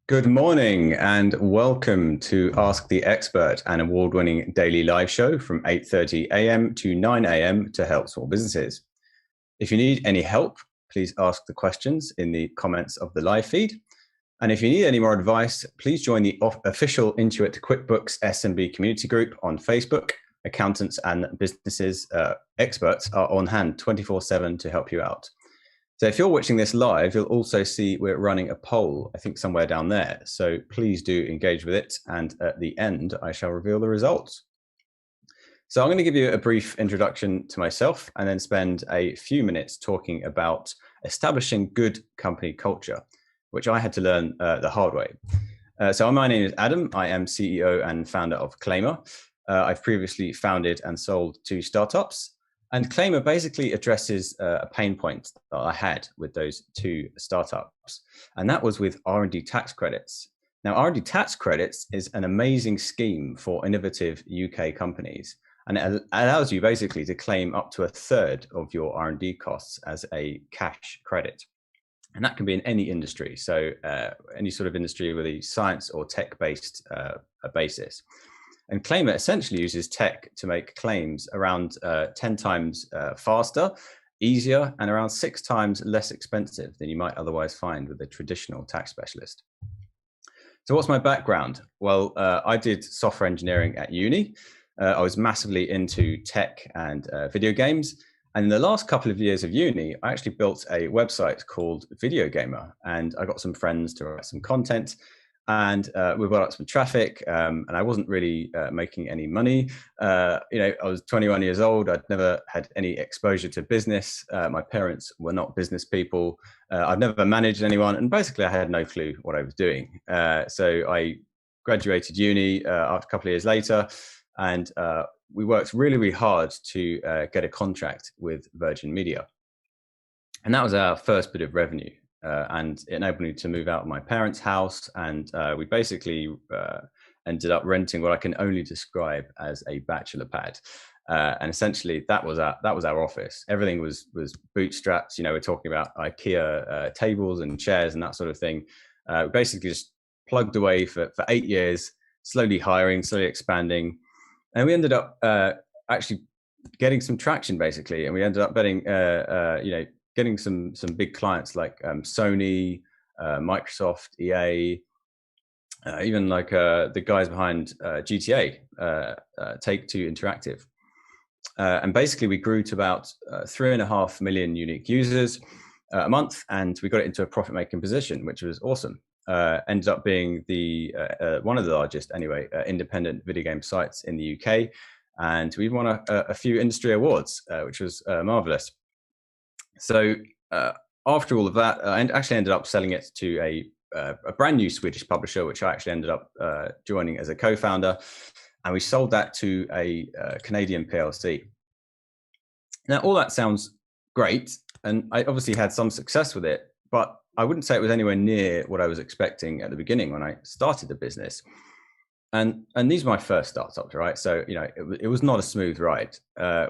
Good morning and welcome to Ask the Expert, an award-winning daily live show from 8:30 a.m. to 9 a.m. to help small businesses. If you need any help, please ask the questions in the comments of the live feed. And if you need any more advice, please join the official Intuit QuickBooks SMB community group on Facebook. Accountants and businesses experts are on hand 24/7 to help you out. So if you're watching this live, you'll also see we're running a poll, I think somewhere down there. So please do engage with it. And at the end, I shall reveal the results. So I'm going to give you a brief introduction to myself and then spend a few minutes talking about establishing good company culture, which I had to learn the hard way. So my name is Adam. I am CEO and founder of Claimer. I've previously founded and sold 2 startups. And Claimer basically addresses a pain point that I had with those 2 startups, and that was with R&D tax credits. Now, R&D tax credits is an amazing scheme for innovative UK companies, and it allows you basically to claim up to 1/3 of your R&D costs as a cash credit. And that can be in any industry, so any sort of industry with a science or tech-based basis. And Claimer essentially uses tech to make claims around 10 times faster, easier, and around 6 times less expensive than you might otherwise find with a traditional tax specialist. So what's my background? Well, I did software engineering at uni. I was massively into tech and video games. And in the last couple of years of uni, I actually built a website called Video Gamer. And I got some friends to write some content. And we got up some traffic, and I wasn't really making any money. I was 21 years old. I'd never had any exposure to business. My parents were not business people. I'd never managed anyone, and basically I had no clue what I was doing. So I graduated uni after a couple of years later, and we worked really, really hard to get a contract with Virgin Media. And that was our first bit of revenue. And it enabled me to move out of my parents' house, and we basically ended up renting what I can only describe as a bachelor pad. And essentially, that was our office. Everything was bootstrapped. We're talking about IKEA tables and chairs and that sort of thing. We basically just plugged away for 8 years, slowly hiring, slowly expanding, and we ended up actually getting some traction, basically. And we ended up getting some big clients like Sony, Microsoft, EA, even like the guys behind GTA, Take-Two Interactive. And basically we grew to about 3.5 million unique users a month, and we got it into a profit-making position, which was awesome. Ended up being one of the largest, independent video game sites in the UK. And we won a few industry awards, which was marvelous. So after all of that, I actually ended up selling it to a brand new Swedish publisher, which I actually ended up joining as a co-founder. And we sold that to a Canadian PLC. Now, all that sounds great. And I obviously had some success with it, but I wouldn't say it was anywhere near what I was expecting at the beginning when I started the business. And these were my first startups, right? So it was not a smooth ride.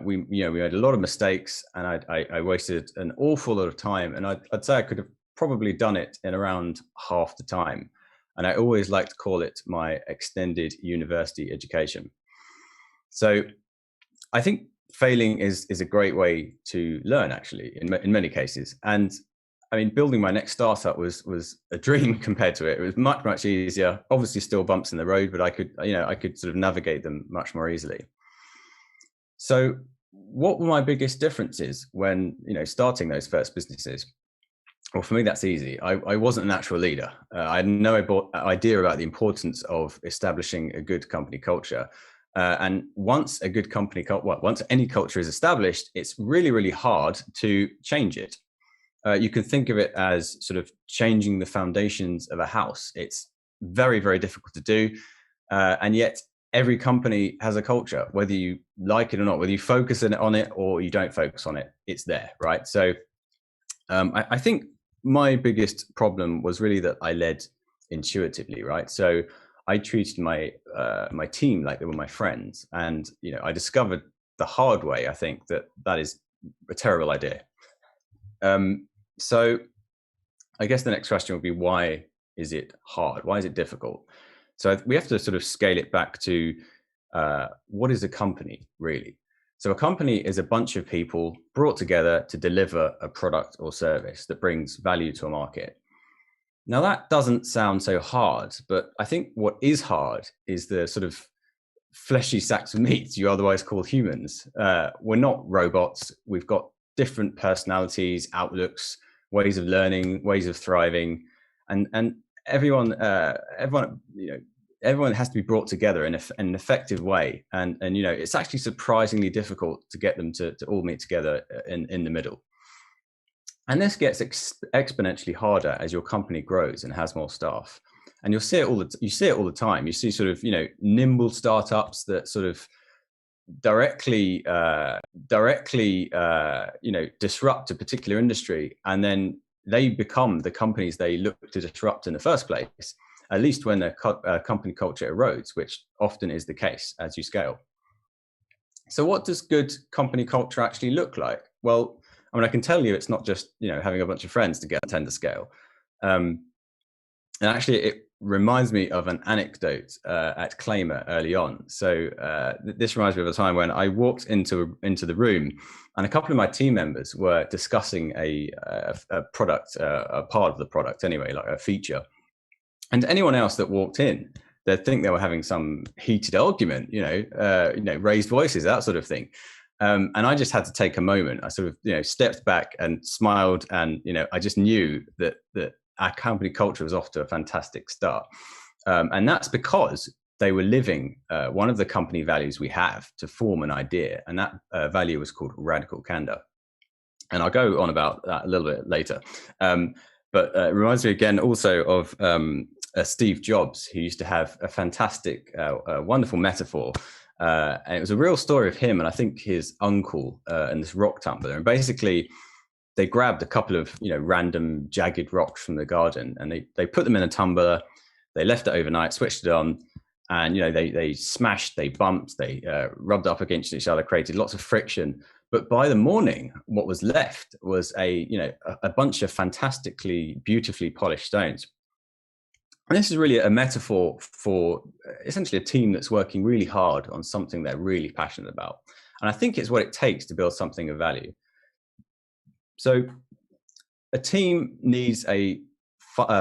We made a lot of mistakes, and I wasted an awful lot of time. And I'd say I could have probably done it in around half the time. And I always like to call it my extended university education. So I think failing is a great way to learn, actually, in many cases. And I mean, building my next startup was a dream compared to it. It was much, much easier. Obviously, still bumps in the road, but I could sort of navigate them much more easily. So, what were my biggest differences when starting those first businesses? Well, for me, that's easy. I wasn't a natural leader. I had no idea about the importance of establishing a good company culture. And once any culture is established, it's really, really hard to change it. You can think of it as sort of changing the foundations of a house. It's very, very difficult to do. And yet every company has a culture, whether you like it or not, whether you focus on it or you don't focus on it, it's there, right? So I think my biggest problem was really that I led intuitively, right? So I treated my team like they were my friends. And, I discovered the hard way, I think, that is a terrible idea. So I guess the next question would be why is it hard? Why is it difficult? So we have to sort of scale it back to what is a company really? So a company is a bunch of people brought together to deliver a product or service that brings value to a market. Now that doesn't sound so hard, but I think what is hard is the sort of fleshy sacks of meat you otherwise call humans. We're not robots. We've got different personalities, outlooks, ways of learning, ways of thriving, and everyone everyone has to be brought together in an effective way. And it's actually surprisingly difficult to get them to all meet together in the middle. And this gets exponentially harder as your company grows and has more staff. And you'll see it all the time. You see sort of nimble startups that sort of directly disrupt a particular industry, and then they become the companies they look to disrupt in the first place, at least when their company culture erodes, which often is the case as you scale. So what does good company culture actually look like? Well, I mean, I can tell you it's not just having a bunch of friends to get a 10 to scale. And actually, it reminds me of an anecdote at Claimer early on. So this reminds me of a time when I walked into the room, and a couple of my team members were discussing a product, a part of the product anyway, like a feature. And anyone else that walked in, they'd think they were having some heated argument, raised voices, that sort of thing. And I just had to take a moment. I sort of stepped back and smiled, and I just knew that our company culture was off to a fantastic start. And that's because they were living one of the company values we have to form an idea. And that value was called radical candor. And I'll go on about that a little bit later. But it reminds me again also of Steve Jobs, who used to have a fantastic, wonderful metaphor. And it was a real story of him and I think his uncle and this rock tumbler. And basically, they grabbed a couple of random jagged rocks from the garden, and they put them in a tumbler. They left it overnight, switched it on, and they smashed, they bumped, they rubbed up against each other, created lots of friction. But by the morning, what was left was a bunch of fantastically, beautifully polished stones. And this is really a metaphor for essentially a team that's working really hard on something they're really passionate about. And I think it's what it takes to build something of value. So a team needs a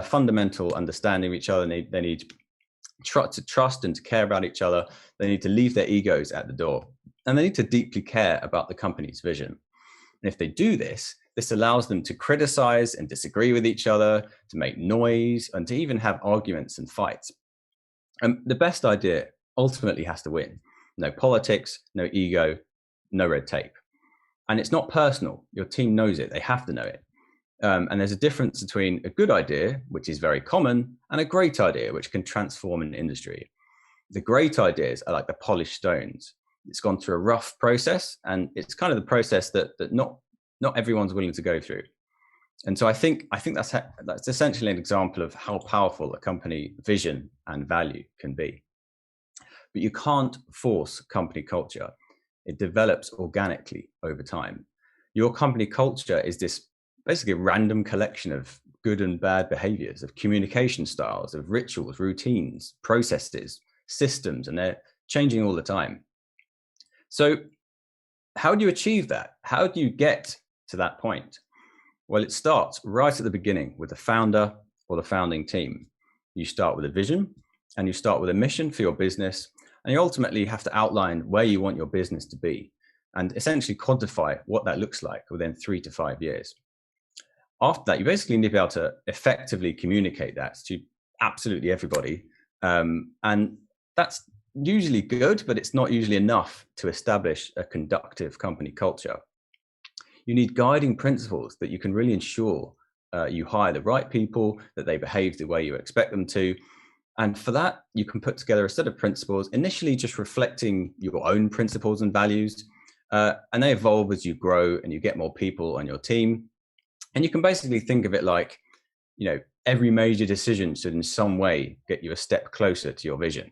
fundamental understanding of each other. They need to trust and to care about each other. They need to leave their egos at the door. And they need to deeply care about the company's vision. And if they do this, this allows them to criticize and disagree with each other, to make noise, and to even have arguments and fights. And the best idea ultimately has to win. No politics, no ego, no red tape. And it's not personal. Your team knows it. They have to know it. And there's a difference between a good idea, which is very common, and a great idea, which can transform an industry. The great ideas are like the polished stones. It's gone through a rough process, and it's kind of the process that not everyone's willing to go through. And so I think that's essentially an example of how powerful a company vision and value can be. But you can't force company culture. It develops organically over time. Your company culture is this basically a random collection of good and bad behaviors, of communication styles, of rituals, routines, processes, systems, and they're changing all the time. So how do you achieve that? How do you get to that point? Well, it starts right at the beginning with the founder or the founding team. You start with a vision and you start with a mission for your business. And you ultimately have to outline where you want your business to be and essentially quantify what that looks like within 3 to 5 years. After that, you basically need to be able to effectively communicate that to absolutely everybody. And that's usually good, but it's not usually enough to establish a conductive company culture. You need guiding principles that you can really ensure you hire the right people, that they behave the way you expect them to. And for that, you can put together a set of principles, initially just reflecting your own principles and values, and they evolve as you grow and you get more people on your team. And you can basically think of it like, every major decision should in some way get you a step closer to your vision.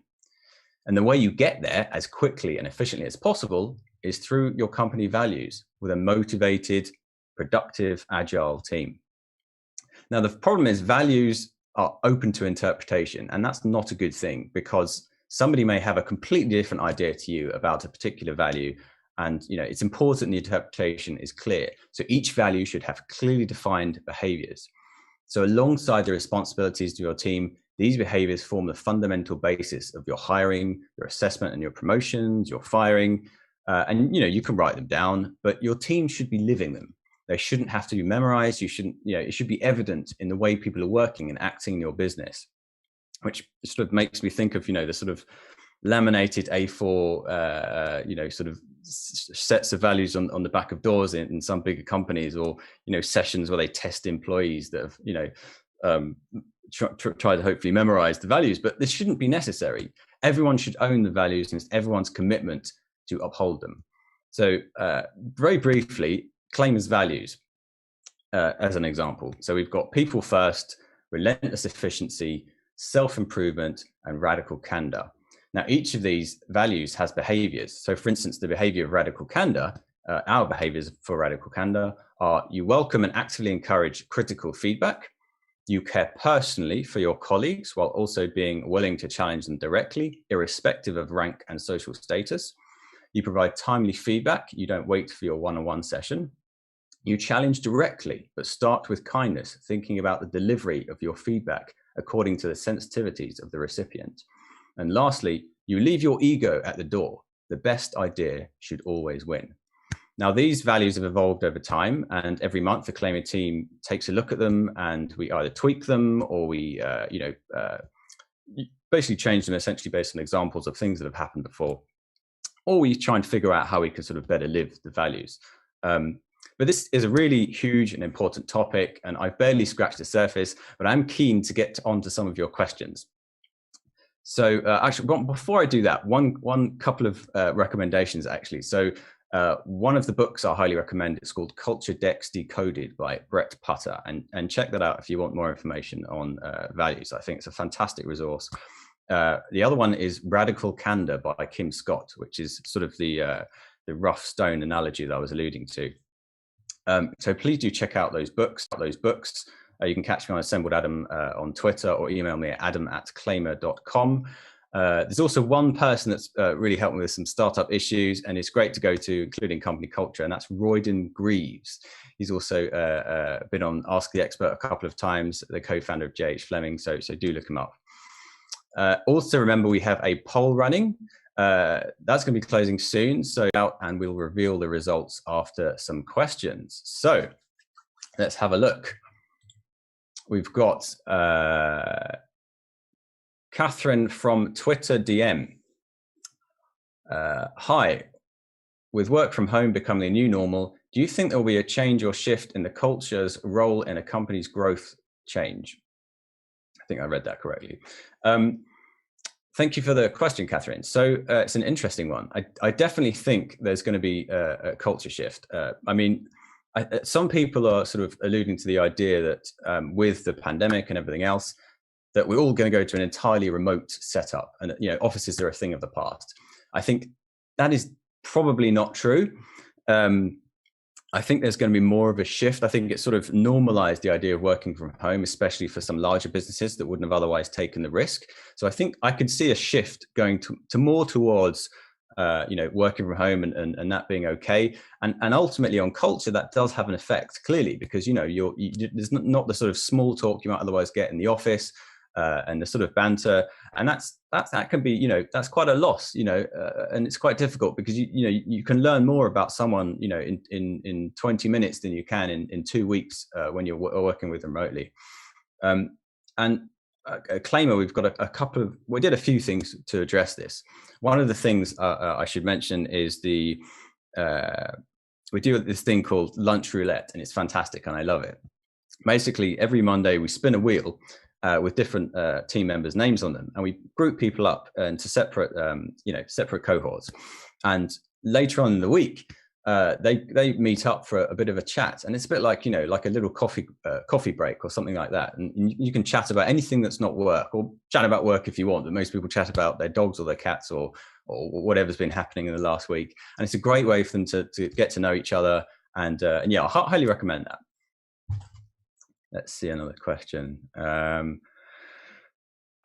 And the way you get there as quickly and efficiently as possible is through your company values with a motivated, productive, agile team. Now, the problem is values are open to interpretation. And that's not a good thing, because somebody may have a completely different idea to you about a particular value. And it's important the interpretation is clear. So each value should have clearly defined behaviors. So alongside the responsibilities to your team, these behaviors form the fundamental basis of your hiring, your assessment and your promotions, your firing. And you can write them down, but your team should be living them. They shouldn't have to be memorized. It should be evident in the way people are working and acting in your business, which sort of makes me think of, the sort of laminated A4, sort of sets of values on the back of doors in some bigger companies, or, sessions where they test employees that have, try to hopefully memorize the values, but this shouldn't be necessary. Everyone should own the values, and it's everyone's commitment to uphold them. So very briefly, Claimer's values as an example. So we've got people first, relentless efficiency, self-improvement, and radical candor. Now, each of these values has behaviors. So for instance, the behavior of radical candor, our behaviors for radical candor are: you welcome and actively encourage critical feedback. You care personally for your colleagues while also being willing to challenge them directly, irrespective of rank and social status. You provide timely feedback. You don't wait for your one-on-one session. You challenge directly, but start with kindness, thinking about the delivery of your feedback according to the sensitivities of the recipient. And lastly, you leave your ego at the door. The best idea should always win. Now, these values have evolved over time, and every month the Claimer team takes a look at them, and we either tweak them or we, basically change them essentially based on examples of things that have happened before, or we try and figure out how we can sort of better live the values. But this is a really huge and important topic, and I've barely scratched the surface, but I'm keen to get onto some of your questions. So actually, before I do that, one couple of recommendations actually. So one of the books I highly recommend, it's called Culture Decks Decoded by Brett Putter, and check that out if you want more information on values. I think it's a fantastic resource. The other one is Radical Candor by Kim Scott, which is sort of the rough stone analogy that I was alluding to. So please do check out those books. You can catch me on Assembled Adam on Twitter, or email me at adam@claimer.com. There's also one person that's really helped me with some startup issues, and it's great to go to, including company culture, and that's Royden Greaves. He's also been on Ask the Expert a couple of times, the co-founder of JH Fleming, so do look him up. Also remember, we have a poll running. That's going to be closing soon, so out, and we'll reveal the results after some questions. So let's have a look. We've got Catherine from Twitter DM. Hi, with work from home becoming the new normal, do you think there will be a change or shift in the culture's role in a company's growth change? I think I read that correctly. Thank you for the question, Catherine. So it's an interesting one. I definitely think there's going to be a culture shift. Some people are sort of alluding to the idea that with the pandemic and everything else, that we're all going to go to an entirely remote setup, and offices are a thing of the past. I think that is probably not true. I think there's going to be more of a shift. I think it's sort of normalized the idea of working from home, especially for some larger businesses that wouldn't have otherwise taken the risk. So I think I could see a shift going to more towards working from home and that being okay. And ultimately on culture, that does have an effect, clearly, because, there's not the sort of small talk you might otherwise get in the office, and the sort of banter. And that can be, that's quite a loss, and it's quite difficult because, you can learn more about someone, in 20 minutes than you can in 2 weeks when you're working with remotely. Claimer, we've got we did a few things to address this. One of the things I should mention is we do this thing called lunch roulette, and it's fantastic and I love it. Basically, every Monday we spin a wheel with different team members' names on them, and we group people up into separate cohorts. And later on in the week, they meet up for a bit of a chat, and it's a bit like like a little coffee break or something like that. And you can chat about anything that's not work, or chat about work if you want. But most people chat about their dogs or their cats or whatever's been happening in the last week. And it's a great way for them to get to know each other. And yeah, I highly recommend that. Let's see another question.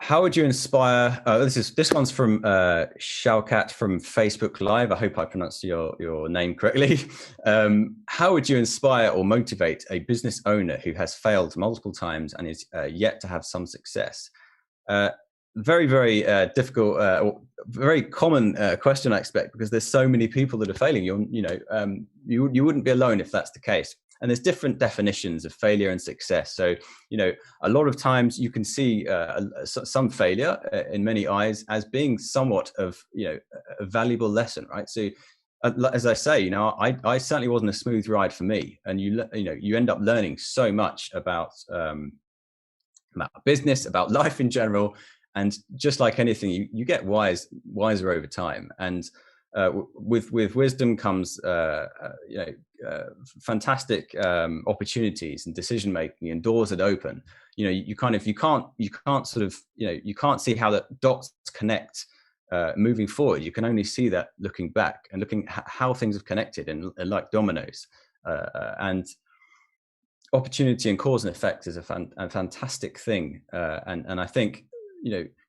How would you inspire? This one's from Shaukat from Facebook Live. I hope I pronounced your name correctly. How would you inspire or motivate a business owner who has failed multiple times and is yet to have some success? Very, very difficult, or very common question, I expect, because there's so many people that are failing. You wouldn't be alone if that's the case. And there's different definitions of failure and success. So, a lot of times you can see some failure in many eyes as being somewhat of, a valuable lesson, right? So, as I say, I certainly wasn't a smooth ride for me. And you end up learning so much about business, about life in general. And just like anything, you get wiser over time. And with wisdom comes fantastic opportunities and decision making and doors that open. You can't see how the dots connect moving forward. You can only see that looking back and looking how things have connected and like dominoes. And opportunity and cause and effect is a fantastic thing. And I think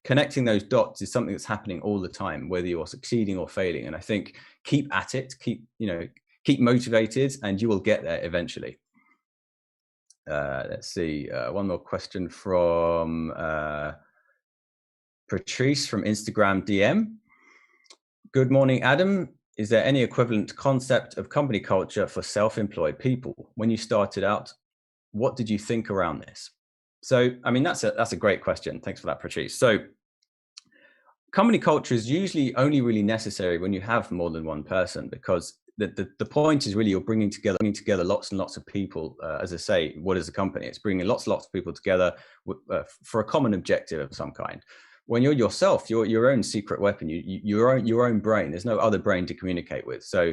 connecting those dots is something that's happening all the time, whether you're succeeding or failing. And I think keep at it, keep motivated, and you will get there eventually. Let's see, one more question from Patrice from Instagram DM. Good morning, Adam. Is there any equivalent concept of company culture for self-employed people? When you started out, what did you think around this? So, I mean, that's a great question. Thanks for that, Patrice. So, company culture is usually only really necessary when you have more than one person, because the point is really you're bringing together lots and lots of people. As I say, what is a company? It's bringing lots and lots of people together for a common objective of some kind. When you're yourself, you're your own secret weapon. Your own brain. There's no other brain to communicate with. So,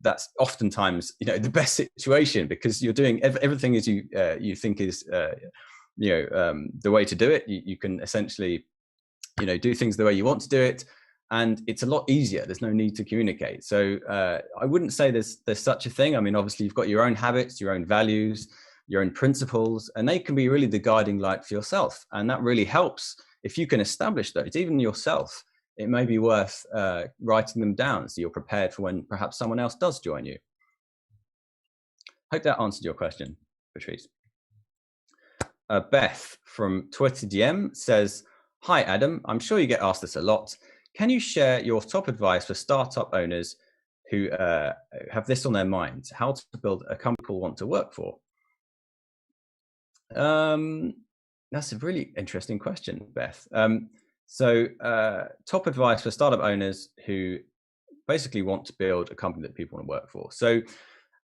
that's oftentimes the best situation, because you're doing everything as you think is the way to do it. You can essentially do things the way you want to do it, and it's a lot easier. There's no need to communicate. So I wouldn't say there's such a thing. I mean, obviously you've got your own habits, your own values, your own principles, and they can be really the guiding light for yourself. And that really helps if you can establish those, even yourself. It may be worth writing them down so you're prepared for when perhaps someone else does join you. Hope that answered your question, Patrice. Beth from Twitter DM says, hi, Adam. I'm sure you get asked this a lot. Can you share your top advice for startup owners who have this on their minds, how to build a company people want to work for? That's a really interesting question, Beth. So top advice for startup owners who basically want to build a company that people want to work for. So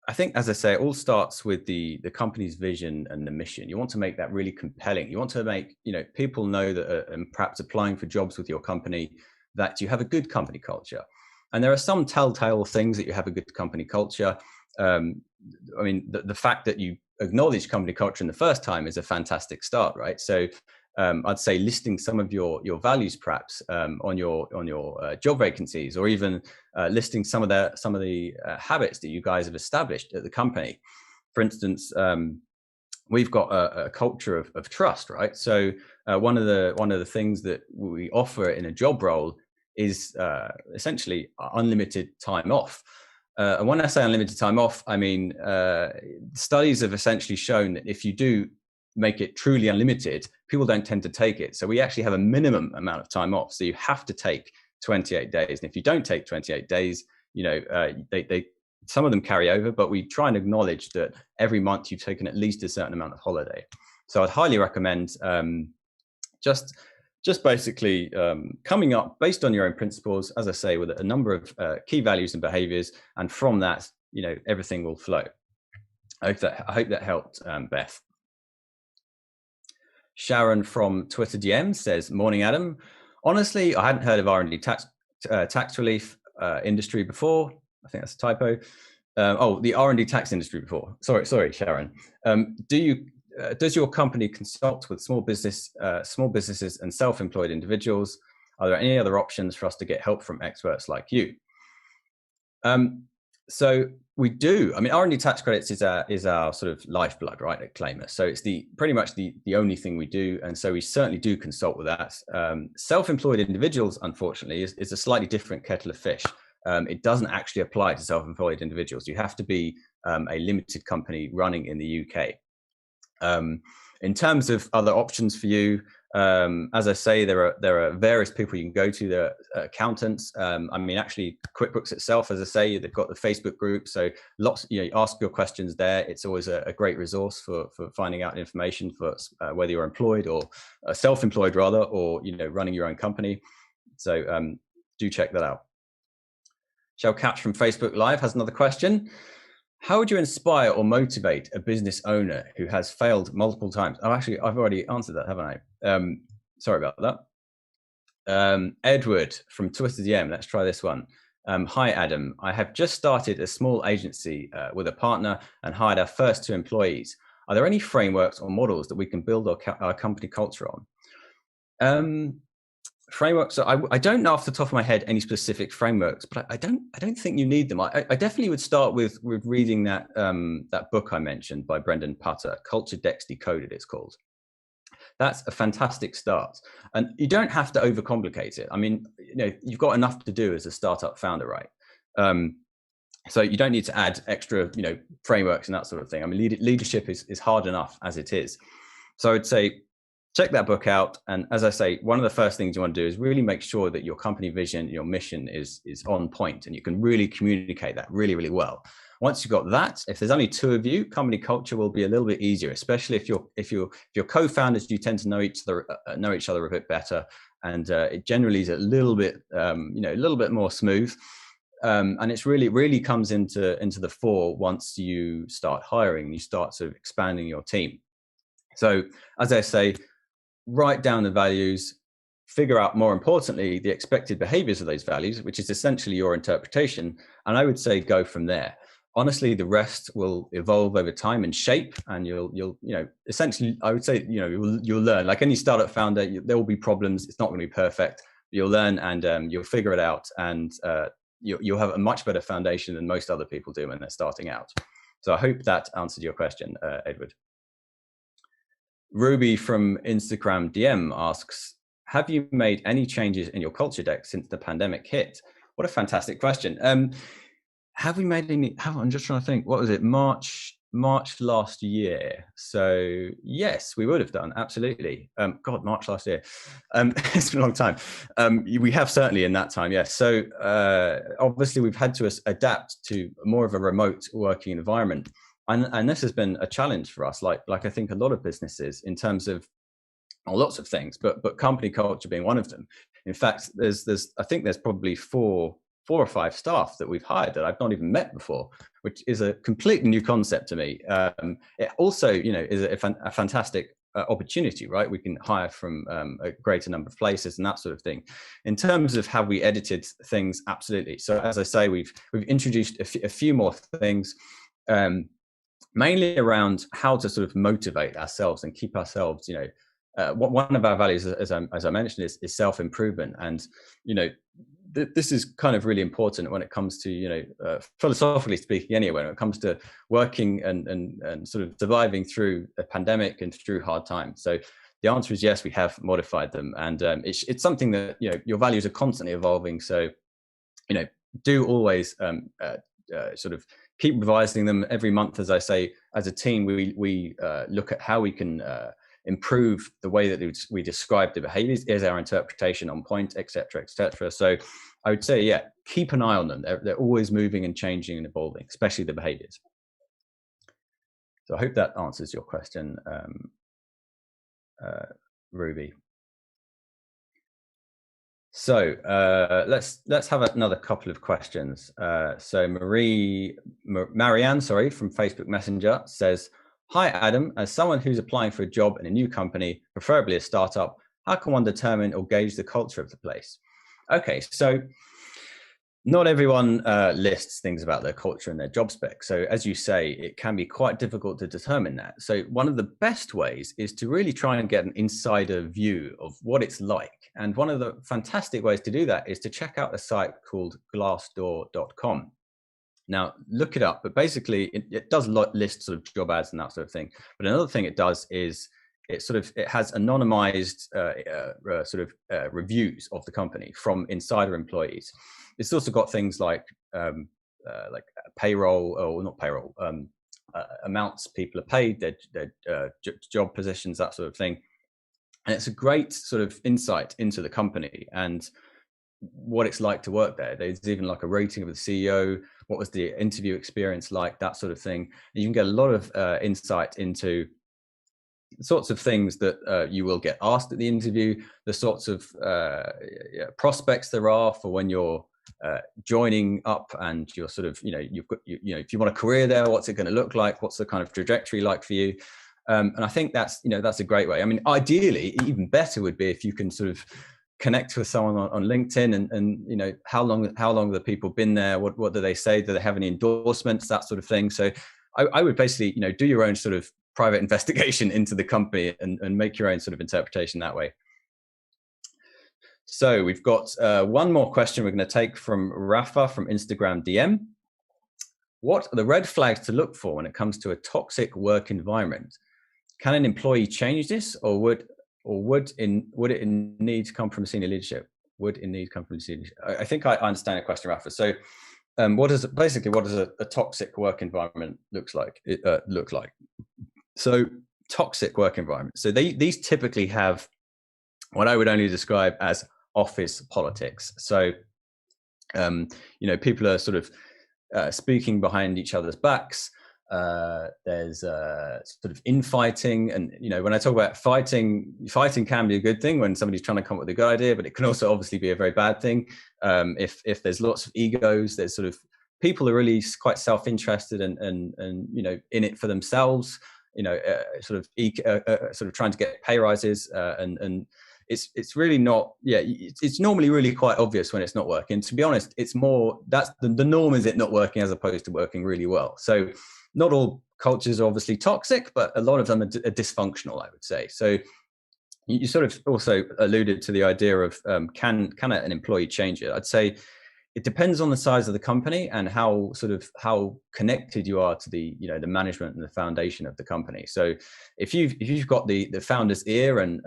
I think, as I say, it all starts with the company's vision and the mission. You want to make that really compelling. You want to make people know that perhaps applying for jobs with your company, that you have a good company culture. And there are some telltale things that you have a good company culture. I mean, the fact that you acknowledge company culture in the first time is a fantastic start, right? So I'd say listing some of your values perhaps on your job vacancies, or even listing some of the habits that you guys have established at the company. For instance, we've got a culture of trust, right? So one of the things that we offer in a job role is essentially unlimited time off. And when I say unlimited time off, I mean studies have essentially shown that if you do make it truly unlimited, people don't tend to take it. So we actually have a minimum amount of time off. So you have to take 28 days. And if you don't take 28 days, they some of them carry over, but we try and acknowledge that every month you've taken at least a certain amount of holiday. So I'd highly recommend just basically coming up based on your own principles, as I say, with a number of key values and behaviors. And from that, everything will flow. I hope that helped, Beth. Sharon from Twitter DM says, morning, Adam. Honestly, I hadn't heard of R&D tax relief industry before. I think that's a typo. The R&D tax industry before. Sorry, Sharon. Does your company consult with small businesses and self-employed individuals? Are there any other options for us to get help from experts like you? So we do. I mean, R&D tax credits is our sort of lifeblood, right, at Claimer. So it's pretty much the only thing we do, and so we certainly do consult with that. Self-employed individuals, unfortunately, is a slightly different kettle of fish. It doesn't actually apply to self-employed individuals. You have to be a limited company running in the UK. In terms of other options for you, as I say, there are various people you can go to. There are accountants. I mean, actually, QuickBooks itself, as I say, they've got the Facebook group. So lots, you ask your questions there. It's always a great resource for finding out information for whether you're employed or self-employed rather, or running your own company. So do check that out. Shell Catch from Facebook Live has another question. How would you inspire or motivate a business owner who has failed multiple times? Oh, actually, I've already answered that, haven't I? Sorry about that. Edward from Twitter DM, let's try this one. Hi, Adam. I have just started a small agency with a partner and hired our first 2 employees. Are there any frameworks or models that we can build our company culture on? Frameworks. So I don't know off the top of my head any specific frameworks, but I don't think you need them. I definitely would start with reading that book I mentioned by Brendan Putter, Culture Decks Decoded, it's called. That's a fantastic start, and you don't have to overcomplicate it. I mean, you've got enough to do as a startup founder, right? So you don't need to add extra, frameworks and that sort of thing. I mean, leadership is hard enough as it is. So I'd say, check that book out. And as I say, one of the first things you want to do is really make sure that your company vision, your mission is on point, and you can really communicate that really, really well. Once you've got that, if there's only 2 of you, company culture will be a little bit easier, especially if you're co-founders. You tend to know each other a bit better, and it generally is a little bit more smooth. And it's really comes into the fore once you start hiring and you start sort of expanding your team. So as I say, write down the values, figure out, more importantly, the expected behaviors of those values, which is essentially your interpretation. And I would say go from there. Honestly, the rest will evolve over time and shape, and you'll essentially, I would say, you'll learn. Like any startup founder, there will be problems. It's not going to be perfect. You'll learn, and you'll figure it out, and you'll have a much better foundation than most other people do when they're starting out. So I hope that answered your question, Edward. Ruby from Instagram DM asks, have you made any changes in your culture deck since the pandemic hit? What a fantastic question. Have we made any? I'm just trying to think. What was it? March last year. So yes, we would have done. Absolutely. God, March last year. It's been a long time. We have certainly in that time. Yes. So obviously we've had to adapt to more of a remote working environment. And this has been a challenge for us, like I think a lot of businesses, in terms of lots of things, but company culture being one of them. In fact, I think there's probably four or 5 staff that we've hired that I've not even met before, which is a completely new concept to me. It also, is a fantastic opportunity, right? We can hire from a greater number of places and that sort of thing. In terms of how we edited things, absolutely. So as I say, we've introduced a few more things. Mainly around how to sort of motivate ourselves and keep ourselves, one of our values, as I mentioned, is self-improvement. And, this is kind of really important when it comes to, philosophically speaking anyway, when it comes to working and sort of surviving through a pandemic and through hard times. So the answer is yes, we have modified them. And it's something that, your values are constantly evolving. So, do always sort of keep revising them every month. As I say, as a team, we look at how we can improve the way that we describe the behaviors. Is our interpretation on point, etc., etc. So I would say, yeah, keep an eye on them. They're always moving and changing and evolving, especially the behaviors. So I hope that answers your question, Ruby. So let's have another couple of questions. So Marianne, from Facebook Messenger says, hi, Adam. As someone who's applying for a job in a new company, preferably a startup, how can one determine or gauge the culture of the place? Okay, so not everyone lists things about their culture in their job spec. So as you say, it can be quite difficult to determine that. So one of the best ways is to really try and get an insider view of what it's like. And one of the fantastic ways to do that is to check out a site called glassdoor.com. Now, look it up, but basically it does list sort of job ads and that sort of thing. But another thing it does is it has anonymized reviews of the company from insider employees. It's also got things like payroll, or not payroll, amounts people are paid, their job positions, that sort of thing. And it's a great sort of insight into the company and what it's like to work there. There's even like a rating of the CEO, what was the interview experience like, that sort of thing. And you can get a lot of insight into the sorts of things that you will get asked at the interview, the sorts of prospects there are for when you're joining up and you're sort of, you've got, if you want a career there, what's it going to look like? What's the kind of trajectory like for you? And I think that's a great way. I mean, ideally, even better would be if you can sort of connect with someone on LinkedIn and how long have the people been there? What do they say? Do they have any endorsements? That sort of thing. So I would basically, do your own sort of private investigation into the company and make your own sort of interpretation that way. So we've got one more question we're going to take from Rafa from Instagram DM. What are the red flags to look for when it comes to a toxic work environment? Can an employee change this, or would it need come from senior leadership? Would it need come from senior leadership? I think I understand the question, Rafa. So what does a toxic work environment look like? So toxic work environment. So these typically have what I would only describe as office politics. So, people are sort of speaking behind each other's backs. There's sort of infighting, and when I talk about fighting can be a good thing when somebody's trying to come up with a good idea, but it can also obviously be a very bad thing if there's lots of egos. There's sort of people are really quite self-interested and in it for themselves. Sort of trying to get pay rises, and it's really not. Yeah, it's normally really quite obvious when it's not working. To be honest, it's more that's the norm is it not working as opposed to working really well. So not all cultures are obviously toxic, but a lot of them are dysfunctional, I would say. So you sort of also alluded to the idea of can an employee change it? I'd say it depends on the size of the company and how connected you are to the the management and the foundation of the company. So if you've got the founder's ear and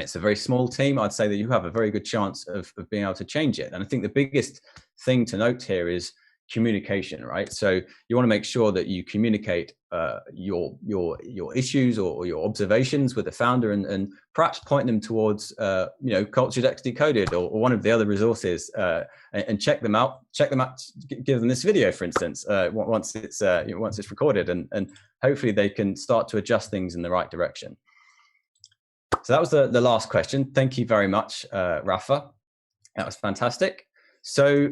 it's a very small team, I'd say that you have a very good chance of being able to change it. And I think the biggest thing to note here is communication, right? So you want to make sure that you communicate your issues or your observations with the founder, and perhaps point them towards Culture X Decoded or one of the other resources, and check them out. Give them this video, for instance, once it's recorded, and hopefully they can start to adjust things in the right direction. So that was the last question. Thank you very much, Rafa. That was fantastic. So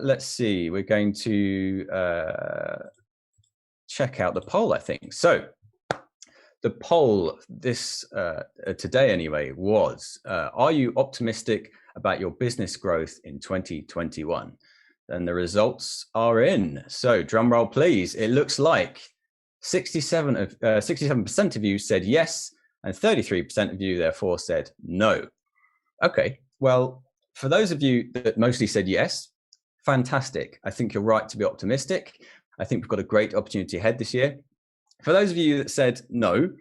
let's see, we're going to check out the poll, I think. So the poll this today anyway was, are you optimistic about your business growth in 2021? And the results are in. So drum roll, please. It looks like 67% of you said yes, and 33% of you therefore said no. Okay, well, for those of you that mostly said yes, fantastic. I think you're right to be optimistic. I think we've got a great opportunity ahead this year. For those of you that said no,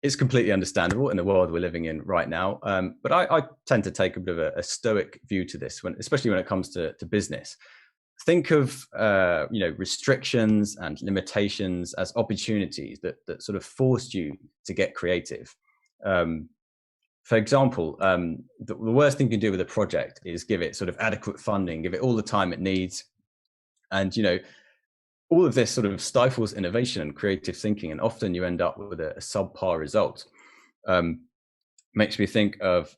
it's completely understandable in the world we're living in right now. But I tend to take a bit of a stoic view to this, especially when it comes to business. Think of restrictions and limitations as opportunities that sort of forced you to get creative. For example, the worst thing you can do with a project is give it sort of adequate funding, give it all the time it needs. And, all of this sort of stifles innovation and creative thinking. And often you end up with a subpar result. Makes me think of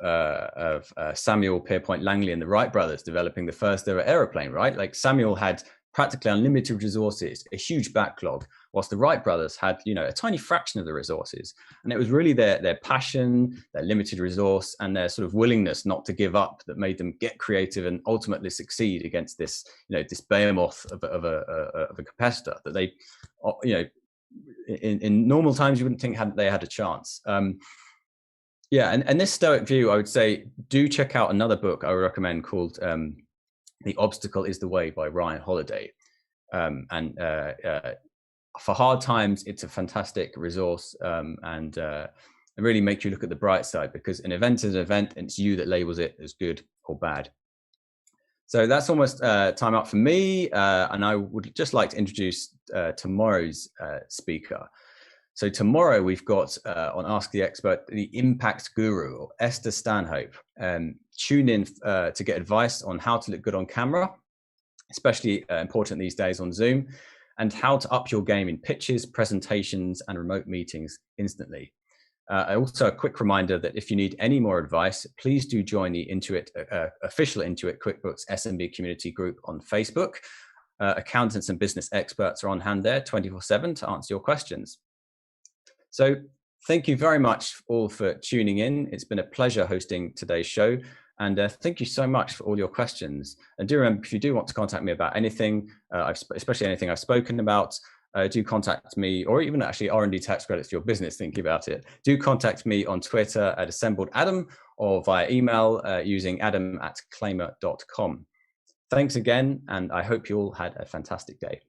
Samuel Pierpont Langley and the Wright brothers developing the first ever aeroplane, right? Like Samuel had practically unlimited resources, a huge backlog, whilst the Wright brothers had, a tiny fraction of the resources. And it was really their passion, their limited resource, and their sort of willingness not to give up that made them get creative and ultimately succeed against this, this behemoth of a competitor that they, in normal times, you wouldn't think they had a chance. And this stoic view, I would say, do check out another book I would recommend called The Obstacle is the Way by Ryan Holiday. And for hard times, it's a fantastic resource, and it really makes you look at the bright side, because an event is an event and it's you that labels it as good or bad. So that's almost time up for me. And I would just like to introduce tomorrow's speaker. So tomorrow we've got on Ask the Expert, the Impact Guru, or Esther Stanhope. Tune in to get advice on how to look good on camera, especially important these days on Zoom, and how to up your game in pitches, presentations, and remote meetings instantly. Also, a quick reminder that if you need any more advice, please do join the Intuit official Intuit QuickBooks SMB community group on Facebook. Accountants and business experts are on hand there 24/7 to answer your questions. So thank you very much all for tuning in. It's been a pleasure hosting today's show. And thank you so much for all your questions. And do remember, if you do want to contact me about anything, especially anything I've spoken about, do contact me, or even actually R&D tax credits for your business, thinking about it. Do contact me on Twitter at assembledadam, or via email using adam@claimer.com. Thanks again, and I hope you all had a fantastic day.